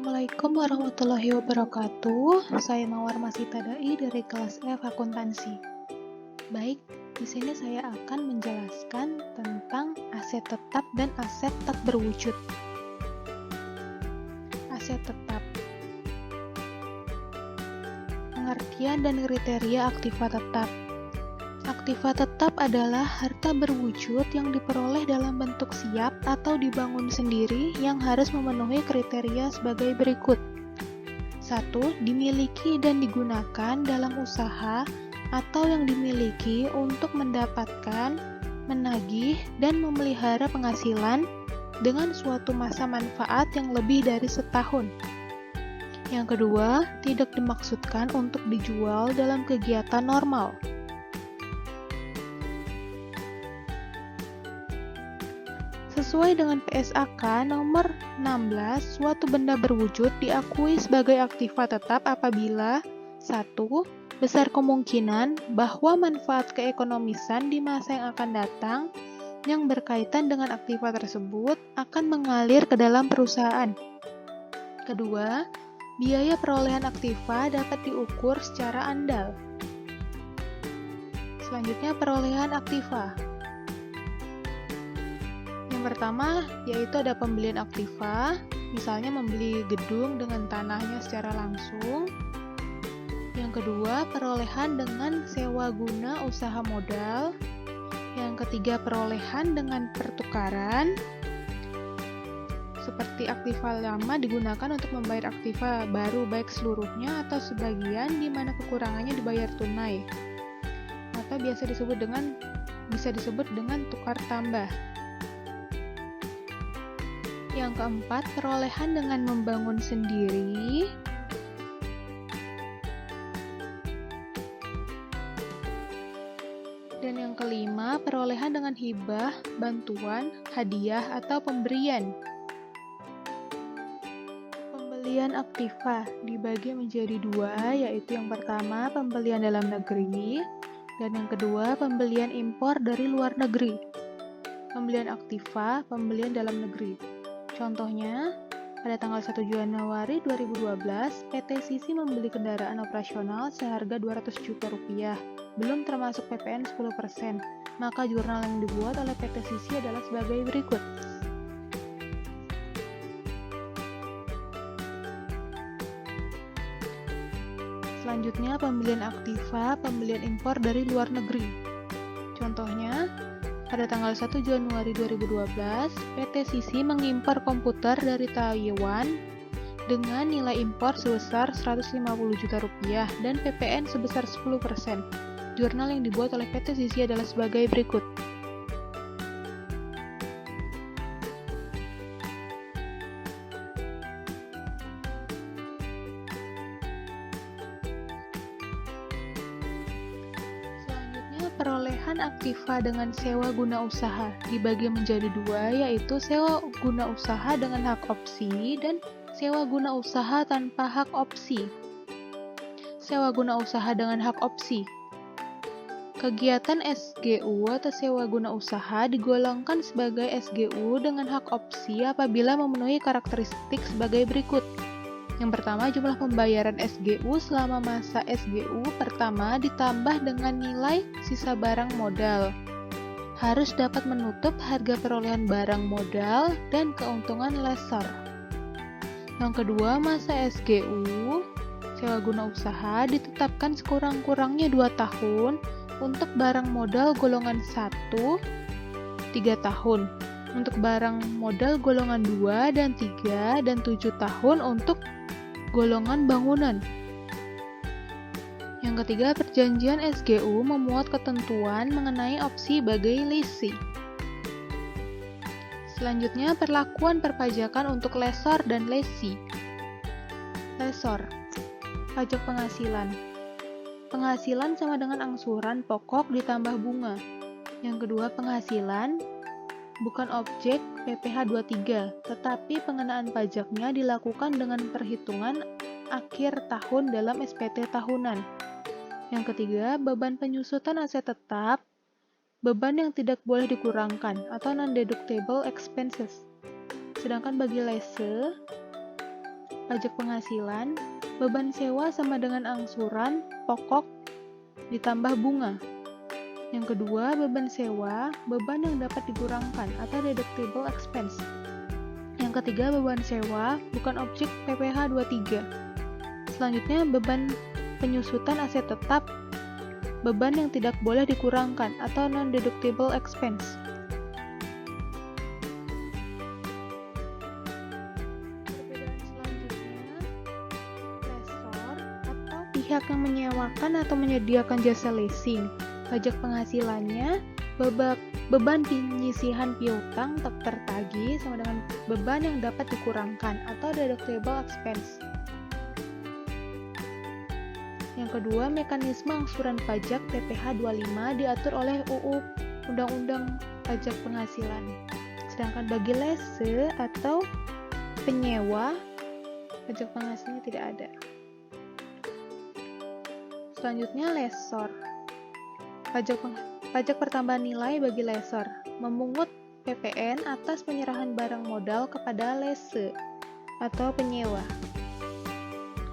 Assalamualaikum warahmatullahi wabarakatuh. Saya Mawar Masita Dai dari kelas F Akuntansi. Baik, di sini saya akan menjelaskan tentang aset tetap dan aset tak berwujud. Aset tetap. Pengertian dan kriteria aktiva tetap. Aktiva tetap adalah harta berwujud yang diperoleh dalam bentuk siap atau dibangun sendiri yang harus memenuhi kriteria sebagai berikut. 1. Dimiliki dan digunakan dalam usaha atau yang dimiliki untuk mendapatkan, menagih, dan memelihara penghasilan dengan suatu masa manfaat yang lebih dari setahun. Yang kedua, tidak dimaksudkan untuk dijual dalam kegiatan normal. Sesuai dengan PSAK nomor 16, suatu benda berwujud diakui sebagai aktiva tetap apabila 1. Besar kemungkinan bahwa manfaat keekonomisan di masa yang akan datang yang berkaitan dengan aktiva tersebut akan mengalir ke dalam perusahaan. Kedua, biaya perolehan aktiva dapat diukur secara andal. Selanjutnya, perolehan aktiva. Yang pertama, yaitu ada pembelian aktiva, misalnya membeli gedung dengan tanahnya secara langsung. Yang kedua, perolehan dengan sewa guna usaha modal. Yang ketiga, perolehan dengan pertukaran. Seperti aktiva lama digunakan untuk membayar aktiva baru baik seluruhnya atau sebagian di mana kekurangannya dibayar tunai. Atau bisa disebut dengan tukar tambah. Yang keempat, perolehan dengan membangun sendiri. Dan yang kelima, perolehan dengan hibah, bantuan, hadiah, atau pemberian. Pembelian aktiva dibagi menjadi dua, yaitu yang pertama, pembelian dalam negeri, dan yang kedua, pembelian impor dari luar negeri. Pembelian aktiva, pembelian dalam negeri. Contohnya, pada tanggal 1 Januari 2012, PT Sisi membeli kendaraan operasional seharga Rp200 juta, belum termasuk PPN 10%, maka jurnal yang dibuat oleh PT Sisi adalah sebagai berikut. Selanjutnya, pembelian aktiva, pembelian impor dari luar negeri. Contohnya, pada tanggal 1 Januari 2012, PT Sisi mengimpor komputer dari Taiwan dengan nilai impor sebesar Rp150 juta dan PPN sebesar 10%. Jurnal yang dibuat oleh PT Sisi adalah sebagai berikut. Perolehan aktiva dengan sewa guna usaha dibagi menjadi dua, yaitu sewa guna usaha dengan hak opsi dan sewa guna usaha tanpa hak opsi. Sewa guna usaha dengan hak opsi. Kegiatan SGU atau sewa guna usaha digolongkan sebagai SGU dengan hak opsi apabila memenuhi karakteristik sebagai berikut. Yang pertama, jumlah pembayaran SGU selama masa SGU pertama ditambah dengan nilai sisa barang modal. Harus dapat menutup harga perolehan barang modal dan keuntungan lessor. Yang kedua, masa SGU sewa guna usaha ditetapkan sekurang-kurangnya 2 tahun untuk barang modal golongan 1, 3 tahun. Untuk barang modal golongan 2 dan 3 dan 7 tahun untuk golongan bangunan. Yang ketiga, perjanjian SGU memuat ketentuan mengenai opsi bagai lesi. Selanjutnya, perlakuan perpajakan untuk lessor dan lesi. Lessor, pajak penghasilan. Penghasilan sama dengan angsuran pokok ditambah bunga. Yang kedua, penghasilan bukan objek PPh 23, tetapi pengenaan pajaknya dilakukan dengan perhitungan akhir tahun dalam SPT tahunan. Yang ketiga, beban penyusutan aset tetap, beban yang tidak boleh dikurangkan atau non-deductible expenses. Sedangkan bagi lese, pajak penghasilan, beban sewa sama dengan angsuran pokok ditambah bunga. Yang kedua, beban sewa, beban yang dapat dikurangkan atau deductible expense. Yang ketiga, beban sewa bukan objek PPh 23. Selanjutnya, beban penyusutan aset tetap, beban yang tidak boleh dikurangkan atau non-deductible expense. Perbedaan selanjutnya, lessor atau pihak yang menyewakan atau menyediakan jasa leasing. Pajak penghasilannya, beban penyisihan piutang tak tertagih sama dengan beban yang dapat dikurangkan atau deductible expense. Yang kedua, mekanisme angsuran pajak PPh 25 diatur oleh UU Undang-Undang Pajak Penghasilan. Sedangkan bagi lese atau penyewa, pajak penghasilannya tidak ada. Selanjutnya, lessor. Pajak pertambahan nilai bagi lessor, memungut PPN atas penyerahan barang modal kepada lese atau penyewa.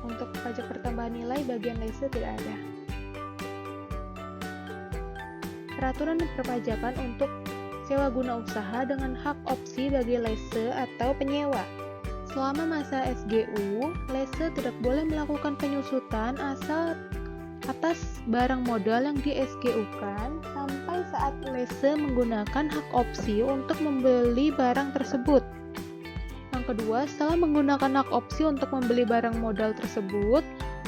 Untuk pajak pertambahan nilai bagian lese tidak ada. Peraturan perpajakan untuk sewa guna usaha dengan hak opsi bagi lese atau penyewa. Selama masa SGU, lese tidak boleh melakukan penyusutan atas barang modal yang di SGU-kan sampai saat lese menggunakan hak opsi untuk membeli barang tersebut. Yang kedua, setelah menggunakan hak opsi untuk membeli barang modal tersebut,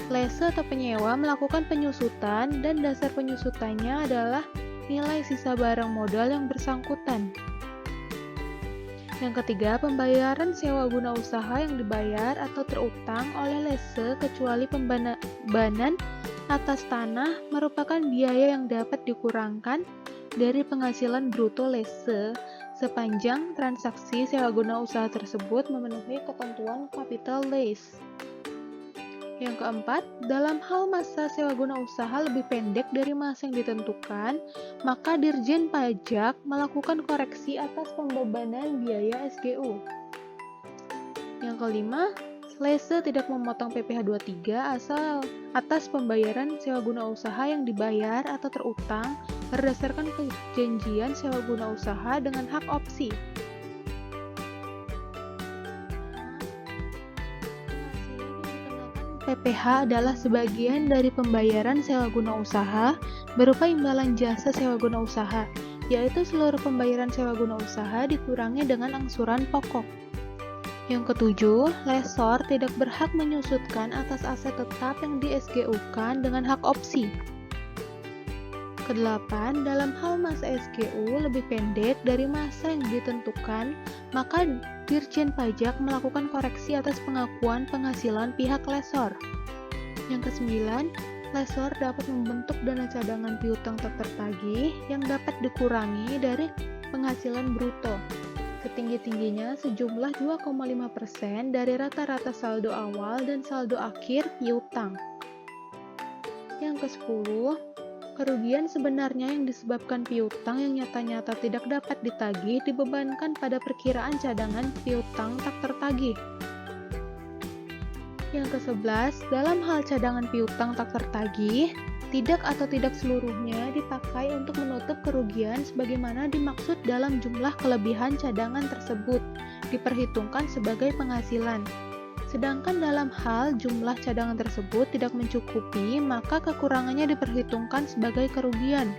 lese atau penyewa melakukan penyusutan dan dasar penyusutannya adalah nilai sisa barang modal yang bersangkutan. Yang ketiga, pembayaran sewa guna usaha yang dibayar atau terutang oleh lese kecuali pembebanan atas tanah merupakan biaya yang dapat dikurangkan dari penghasilan bruto lese sepanjang transaksi sewa guna usaha tersebut memenuhi ketentuan capital lease. Yang keempat, dalam hal masa sewa guna usaha lebih pendek dari masa yang ditentukan, maka Dirjen Pajak melakukan koreksi atas pembebanan biaya SGU. Yang kelima, lese tidak memotong PPh 23 asal atas pembayaran sewa guna usaha yang dibayar atau terutang berdasarkan perjanjian sewa guna usaha dengan hak opsi. PPh adalah sebagian dari pembayaran sewa guna usaha berupa imbalan jasa sewa guna usaha, yaitu seluruh pembayaran sewa guna usaha dikurangi dengan angsuran pokok. Yang ketujuh, lessor tidak berhak menyusutkan atas aset tetap yang di SGU-kan dengan hak opsi. Kedelapan, dalam hal masa SGU lebih pendek dari masa yang ditentukan, maka Dirjen Pajak melakukan koreksi atas pengakuan penghasilan pihak lessor. Yang kesembilan, lessor dapat membentuk dana cadangan piutang tak tertagih yang dapat dikurangi dari penghasilan bruto setinggi-tingginya sejumlah 2,5% dari rata-rata saldo awal dan saldo akhir piutang. Yang ke-10, kerugian sebenarnya yang disebabkan piutang yang nyata-nyata tidak dapat ditagih dibebankan pada perkiraan cadangan piutang tak tertagih. Yang ke-11, dalam hal cadangan piutang tak tertagih, tidak atau tidak seluruhnya dipakai untuk menutup kerugian sebagaimana dimaksud dalam jumlah kelebihan cadangan tersebut diperhitungkan sebagai penghasilan. Sedangkan dalam hal jumlah cadangan tersebut tidak mencukupi, maka kekurangannya diperhitungkan sebagai kerugian.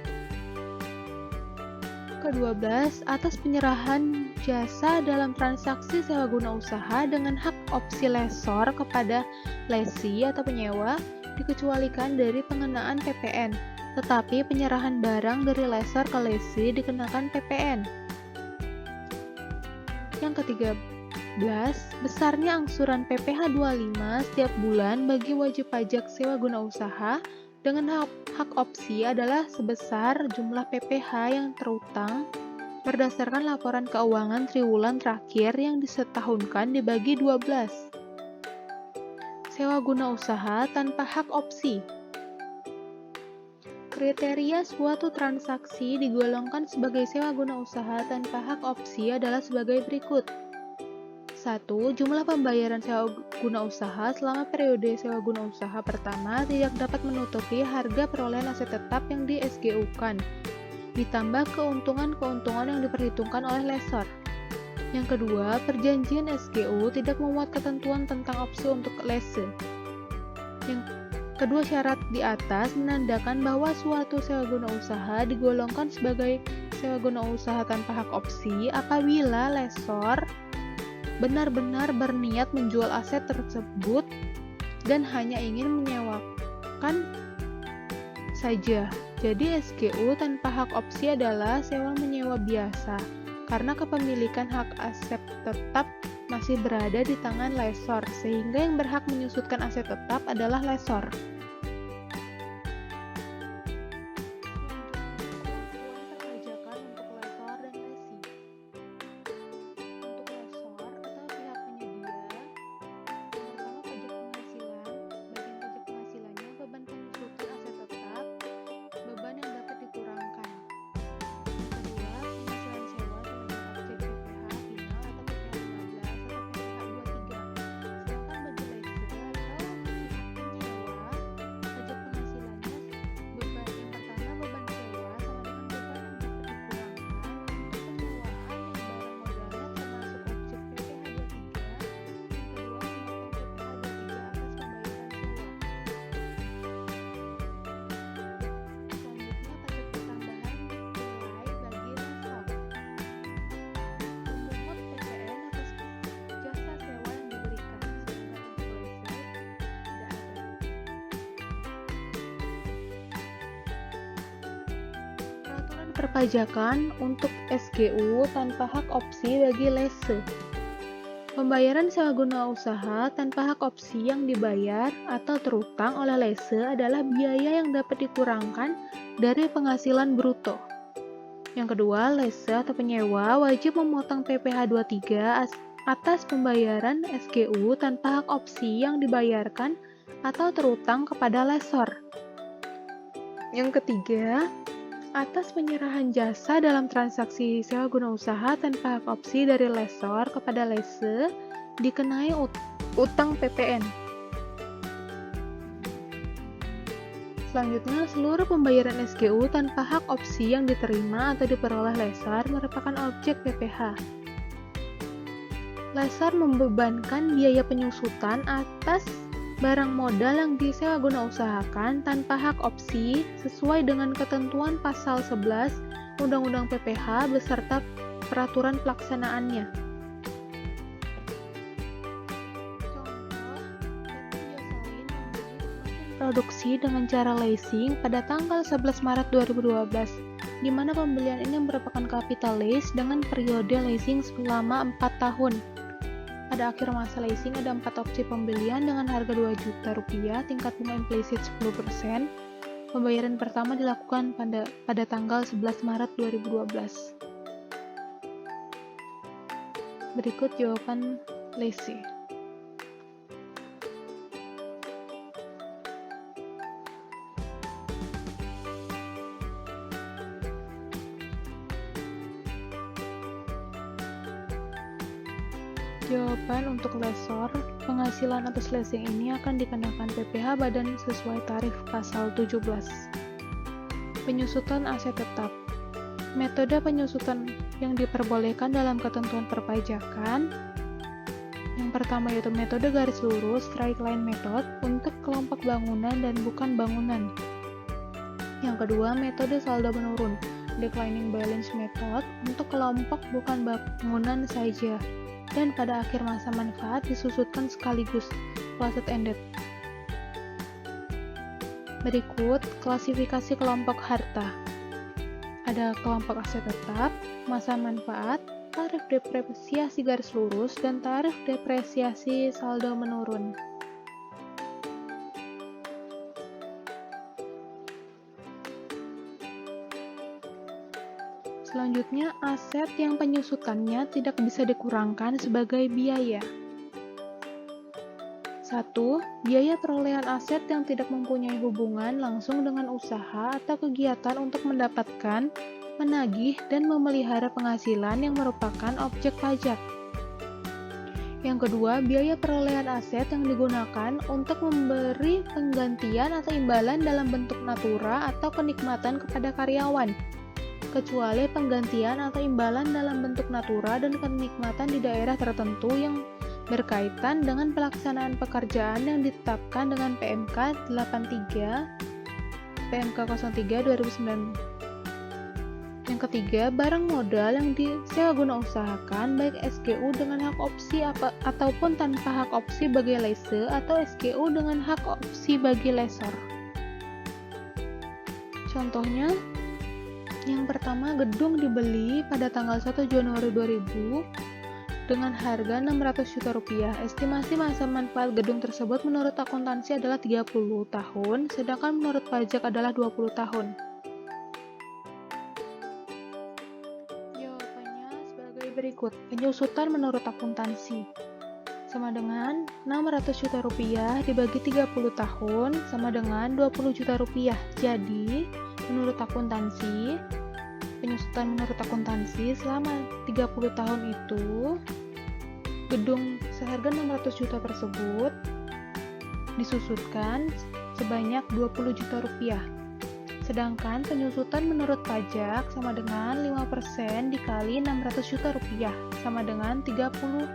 Ke-12, atas penyerahan jasa dalam transaksi sewa guna usaha dengan hak opsi lessor kepada lessee atau penyewa dikecualikan dari pengenaan PPN, tetapi penyerahan barang dari lessor ke lessee dikenakan PPN. Yang ke-13, besarnya angsuran PPh 25 setiap bulan bagi wajib pajak sewa guna usaha dengan hak opsi adalah sebesar jumlah PPh yang terutang berdasarkan laporan keuangan triwulan terakhir yang disetahunkan dibagi 12. Sewa guna usaha tanpa hak opsi. Kriteria suatu transaksi digolongkan sebagai sewa guna usaha tanpa hak opsi adalah sebagai berikut. 1. Jumlah pembayaran sewa guna usaha selama periode sewa guna usaha pertama tidak dapat menutupi harga perolehan aset tetap yang di SGU-kan, ditambah keuntungan-keuntungan yang diperhitungkan oleh lessor. Yang kedua, perjanjian SGU tidak memuat ketentuan tentang opsi untuk lessee. Yang kedua syarat di atas menandakan bahwa suatu sewa guna usaha digolongkan sebagai sewa guna usaha tanpa hak opsi apabila lessor benar-benar berniat menjual aset tersebut dan hanya ingin menyewakan saja. Jadi SGU tanpa hak opsi adalah sewa menyewa biasa, karena kepemilikan hak aset tetap masih berada di tangan lessor, sehingga yang berhak menyusutkan aset tetap adalah lessor. Perpajakan untuk SGU tanpa hak opsi bagi lessee. Pembayaran sewa guna usaha tanpa hak opsi yang dibayar atau terutang oleh lessee adalah biaya yang dapat dikurangkan dari penghasilan bruto. Yang kedua, lessee atau penyewa wajib memotong PPh 23 atas pembayaran SGU tanpa hak opsi yang dibayarkan atau terutang kepada lessor. Yang ketiga, atas penyerahan jasa dalam transaksi sewa guna usaha tanpa hak opsi dari lessor kepada lessee dikenai utang PPN. Selanjutnya, seluruh pembayaran SGU tanpa hak opsi yang diterima atau diperoleh lessor merupakan objek PPh. Lessor membebankan biaya penyusutan atas barang modal yang disewa guna usahakan tanpa hak opsi sesuai dengan ketentuan pasal 11 Undang-Undang PPh beserta peraturan pelaksanaannya. Produksi dengan cara leasing pada tanggal 11 Maret 2012, di mana pembelian ini merupakan capital lease dengan periode leasing selama 4 tahun. Pada akhir masa leasing ada 4 opsi pembelian dengan harga Rp2 juta, tingkat bunga implisit 10%. Pembayaran pertama dilakukan pada tanggal 11 Maret 2012. Berikut jawaban lessee. Jawaban untuk lessor, penghasilan atas leasing ini akan dikenakan PPh badan sesuai tarif pasal 17. Penyusutan aset tetap. Metode penyusutan yang diperbolehkan dalam ketentuan perpajakan. Yang pertama yaitu metode garis lurus straight line method untuk kelompok bangunan dan bukan bangunan. Yang kedua, metode saldo menurun declining balance method untuk kelompok bukan bangunan saja. Dan pada akhir masa manfaat disusutkan sekaligus, closed-ended. Berikut klasifikasi kelompok harta. Ada kelompok aset tetap, masa manfaat, tarif depresiasi garis lurus, dan tarif depresiasi saldo menurun. Selanjutnya, aset yang penyusutannya tidak bisa dikurangkan sebagai biaya. 1. Biaya perolehan aset yang tidak mempunyai hubungan langsung dengan usaha atau kegiatan untuk mendapatkan, menagih, dan memelihara penghasilan yang merupakan objek pajak. Yang kedua, biaya perolehan aset yang digunakan untuk memberi penggantian atau imbalan dalam bentuk natura atau kenikmatan kepada karyawan, kecuali penggantian atau imbalan dalam bentuk natura dan kenikmatan di daerah tertentu yang berkaitan dengan pelaksanaan pekerjaan yang ditetapkan dengan PMK 83, PMK 03 2009. Yang ketiga, barang modal yang disewa guna usahakan baik SGU dengan hak opsi ataupun tanpa hak opsi bagi lese atau SGU dengan hak opsi bagi lesor. Contohnya, yang pertama, gedung dibeli pada tanggal 1 Januari 2000 dengan harga Rp600 juta. Estimasi masa manfaat gedung tersebut menurut akuntansi adalah 30 tahun, sedangkan menurut pajak adalah 20 tahun. Jawabannya sebagai berikut. Penyusutan menurut akuntansi sama dengan Rp600 juta dibagi 30 tahun sama dengan Rp20 juta. Jadi, menurut akuntansi, penyusutan menurut akuntansi selama 30 tahun itu, gedung seharga Rp600 juta tersebut disusutkan sebanyak Rp20 juta. Sedangkan penyusutan menurut pajak sama dengan 5% dikali Rp600 juta sama dengan Rp30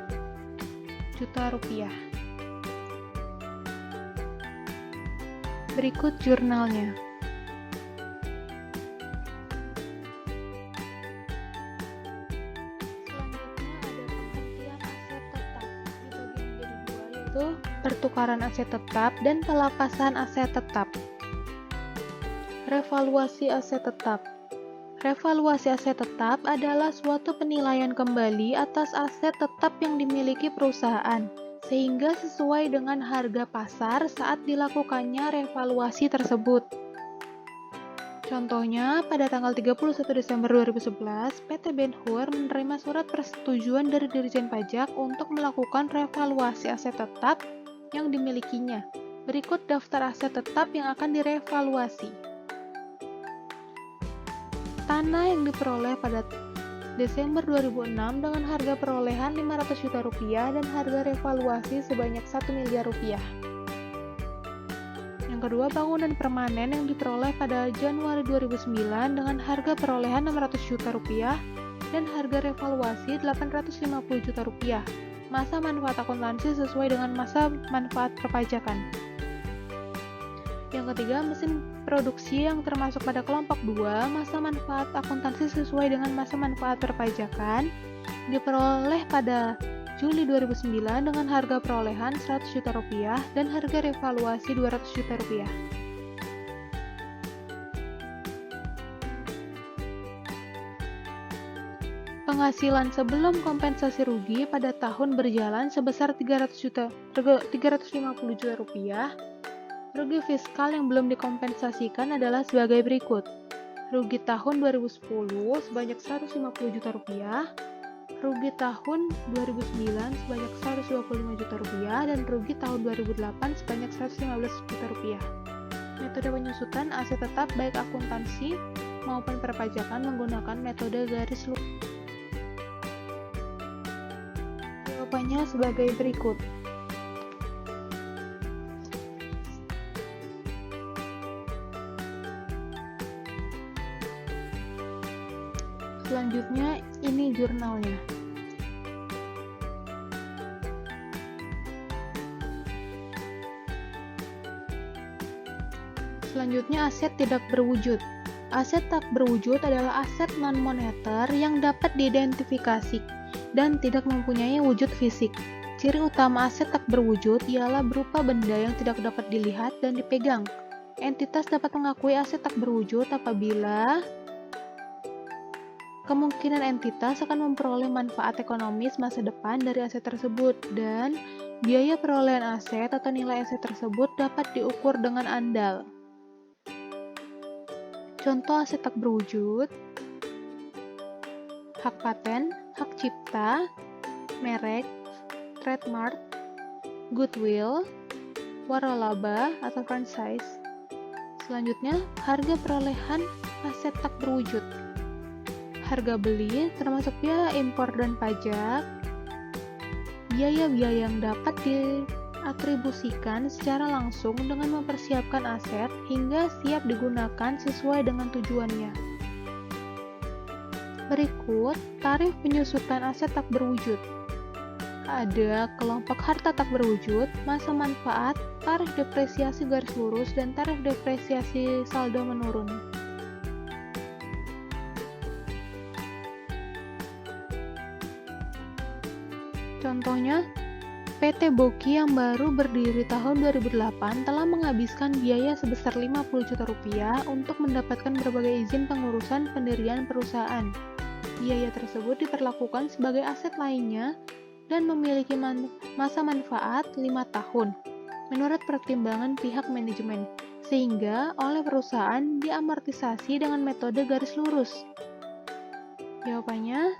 juta. Berikut jurnalnya. Pertukaran aset tetap dan pelepasan aset tetap. Revaluasi aset tetap. Revaluasi aset tetap adalah suatu penilaian kembali atas aset tetap yang dimiliki perusahaan, sehingga sesuai dengan harga pasar saat dilakukannya revaluasi tersebut. Contohnya, pada tanggal 31 Desember 2011, PT Ben-Hur menerima surat persetujuan dari Dirjen Pajak untuk melakukan revaluasi aset tetap yang dimilikinya. Berikut daftar aset tetap yang akan direvaluasi. Tanah yang diperoleh pada Desember 2006 dengan harga perolehan Rp500 juta dan harga revaluasi sebanyak Rp1 miliar. Yang kedua, bangunan permanen yang diperoleh pada Januari 2009 dengan harga perolehan Rp600 juta dan harga revaluasi Rp850 juta. Masa manfaat akuntansi sesuai dengan masa manfaat perpajakan. Yang ketiga, mesin produksi yang termasuk pada kelompok 2, masa manfaat akuntansi sesuai dengan masa manfaat perpajakan, diperoleh pada Juli 2009 dengan harga perolehan Rp100 juta dan harga revaluasi Rp200 juta. Penghasilan sebelum kompensasi rugi pada tahun berjalan sebesar Rp350 juta. Rugi fiskal yang belum dikompensasikan adalah sebagai berikut. Rugi tahun 2010 sebanyak Rp150 juta, rugi tahun 2009 sebanyak Rp125 juta, dan rugi tahun 2008 sebanyak Rp115 juta. Metode penyusutan aset tetap baik akuntansi maupun perpajakan menggunakan metode garis lurus. Jawabannya sebagai berikut. Selanjutnya, ini jurnalnya. Selanjutnya, aset tidak berwujud. Aset tak berwujud adalah aset non-moneter yang dapat diidentifikasi dan tidak mempunyai wujud fisik. Ciri utama aset tak berwujud ialah berupa benda yang tidak dapat dilihat dan dipegang. Entitas dapat mengakui aset tak berwujud apabila kemungkinan entitas akan memperoleh manfaat ekonomis masa depan dari aset tersebut, dan biaya perolehan aset atau nilai aset tersebut dapat diukur dengan andal. Contoh aset tak berwujud: hak paten, hak cipta, merek, trademark, goodwill, waralaba atau franchise. Selanjutnya, harga perolehan aset tak berwujud. Harga beli termasuk biaya impor dan pajak, biaya-biaya yang dapat diatribusikan secara langsung dengan mempersiapkan aset hingga siap digunakan sesuai dengan tujuannya. Berikut tarif penyusutan aset tak berwujud. Ada kelompok harta tak berwujud, masa manfaat, tarif depresiasi garis lurus, dan tarif depresiasi saldo menurun. Contohnya, PT Boki yang baru berdiri tahun 2008 telah menghabiskan biaya sebesar 50 juta rupiah untuk mendapatkan berbagai izin pengurusan pendirian perusahaan. Biaya tersebut diperlakukan sebagai aset lainnya dan memiliki masa manfaat 5 tahun, menurut pertimbangan pihak manajemen, sehingga oleh perusahaan diamortisasi dengan metode garis lurus. Jawabannya,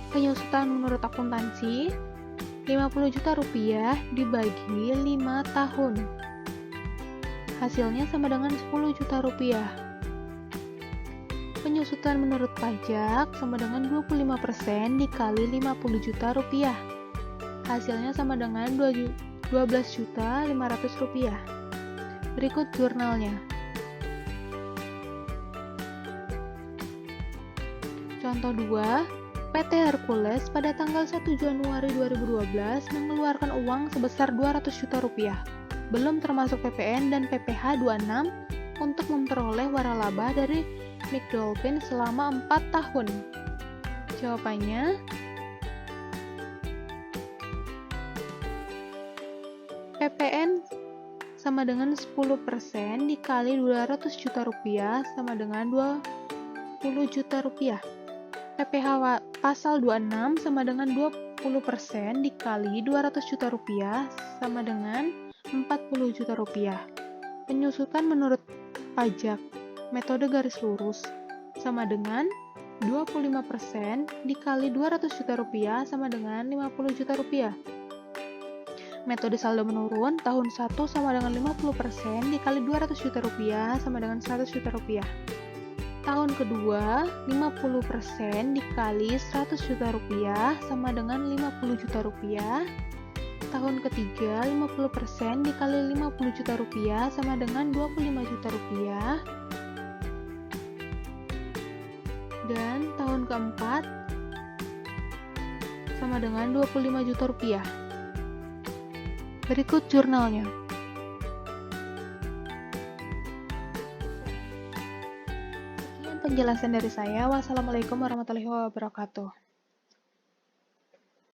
penyusutan menurut akuntansi, 50 juta rupiah dibagi 5 tahun. Hasilnya sama dengan 10 juta rupiah. Penyusutan menurut pajak sama dengan 25% dikali 50 juta rupiah. Hasilnya sama dengan 12 juta 500 rupiah. Berikut jurnalnya. Contoh 2, PT Hercules pada tanggal 1 Januari 2012 mengeluarkan uang sebesar 200 juta rupiah, belum termasuk PPN dan PPh 26 untuk memperoleh waralaba dari Mick Dolphin selama 4 tahun. Jawabannya, PPN sama dengan 10% dikali 200 juta rupiah sama dengan 20 juta rupiah. PPh pasal 26 sama dengan 20% dikali 200 juta rupiah sama dengan 40 juta rupiah. Penyusutan menurut pajak metode garis lurus sama dengan 25% dikali 200 juta rupiah sama dengan 50 juta rupiah. Metode saldo menurun tahun 1 sama dengan 50% dikali 200 juta rupiah sama dengan 100 juta rupiah. Tahun kedua, 50% dikali 100 juta rupiah sama dengan 50 juta rupiah. Tahun ketiga, 50% dikali 50 juta rupiah sama dengan 25 juta rupiah. Dan tahun keempat sama dengan 25 juta rupiah. Berikut jurnalnya. Sekian penjelasan dari saya. Wassalamualaikum warahmatullahi wabarakatuh.